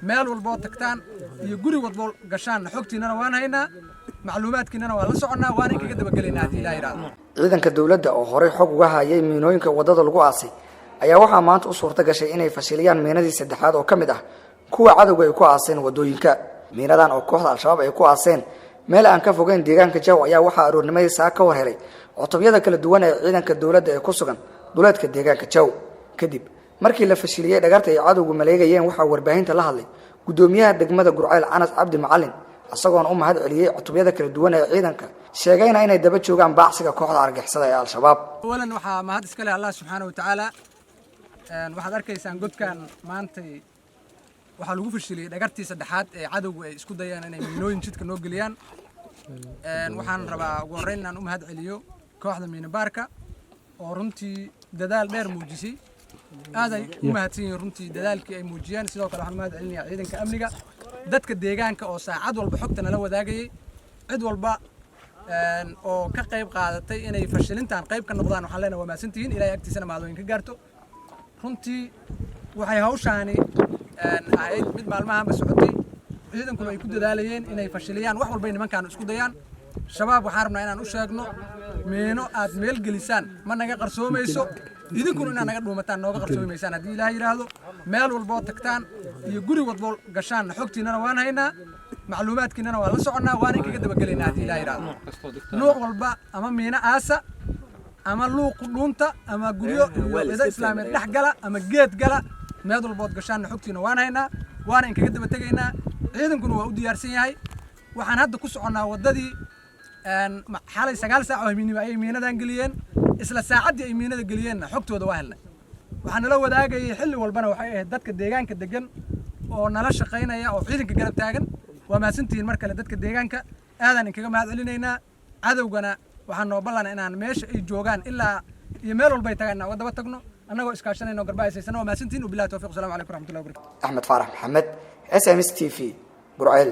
meel walba tagtaan iyo guri walba gashaan xogtiinana waan haynaa macluumaadkiinana waa la soconaa waan kaga daba galeynaa hadii Ilaahay raado ciidanka dawladda oo hore xog uga hayay miinooyinka wadada lagu aasay ayaa waxa maanta u suurta gashay inay fashiliyaan miinadii saddexaad oo kamid ah kuwa cadawga ay ku aaseen wadooyinka miinadan oo kooxda al-shabaab ay ku aaseen meel aan ka fogeyn deegaanka Jaw ayaa waxa aroornimadii saa ka war helay cutubiyada kala duwan ee ciidanka dawladda ee ku sugan duleedka deegaanka Jaw kadib markii la fashiliyay dhagarta ay cadawgu maleegayeen waxa warbaahinta la hadlay gudoomiyaha degmada Gurceel Anas Cabdi Macallin asagoon u mahad celiyay cutubiyada kala duwan ee ciidanka sheegayna inay daba joogaan baaqsiga kooxda argagixisada ee al-shabaab walan waxa mahad iska leh Allah subhanahu wa ta'ala waxaad arkaysaan godkan maanta waxa lagu fashiliyay dhagartii saddexaad ee cadawgu ay isku dayaan inay miinooyin jidka noo galiyaan waxaan rabaa ugu horeyn inaan u mahad celiyo kooxda miinabaarka oo runtii dadaal dheer muujisay aaday u mahadsan runtii dadaalkii ay muujiyaan sidoo kale waxaan mahad celinayaa ciidanka amniga dadka deegaanka oo saacad walba xogta nala wadaagayay cid walba oo ka qayb qaadatay inay fashilintaan qayb ka noqdaan waxaan leenahay waa mahadsantihiin Ilaahay agtiisana maadooyin ka gaarto runtii waxay hawshaani ahayd mid maalmaha socotay ciidankuna ay ku dadaalayeen inay fashiliyaan wax walba nimankaan isku dayaan shabaab waxaan rabnaa inaan u sheegno meeno aad meel gelisaan ma naga qarsoomayso idinkuna inaad naga dhuumataan nooga qarsoomaysaan haddii Ilaahay yiraahdo meel walba tagtaan iyo guri walba gashaan xogtiinana waan haynaa macluumaadkiinana waa la soconaa waan kaga daba galeynaa haddii Ilaahay yiraahdo nooc walba ama meena aasa ama luuq dhuunta ama guryo iyo islaameed dhex gala ama geed gala meel walba gashaan xogtiina waan haynaa waan kaga daba tagaynaa ciidankuna waa u diyaarsan yahay waxaan hadda ku soconaa wadadii xalay 9 saac oo habeenimo ay miinadan galiyeen isla saacadii ay miinada galiyeen xogtooda waa helnay waxaan la wadaagayay xilli walbana waxay ahayd dadka deegaanka degan oo nala shaqeynaya oo ciidanka garab taagan waa maasantiin mar kale dadka deegaanka aadan kaga mahad celinaynaa cadawgana waxaan noo ballan inaan meesha ay joogaan ilaa iyo meel walba ay tagaan wadaba tagno annagoo iskaashanayno garbaaysan waa maasantiin u bilaa tawfiiq salaamu alaykum warahmatullahi wabarakatuh Ahmed Farah Mohamed SMS TV Gurceel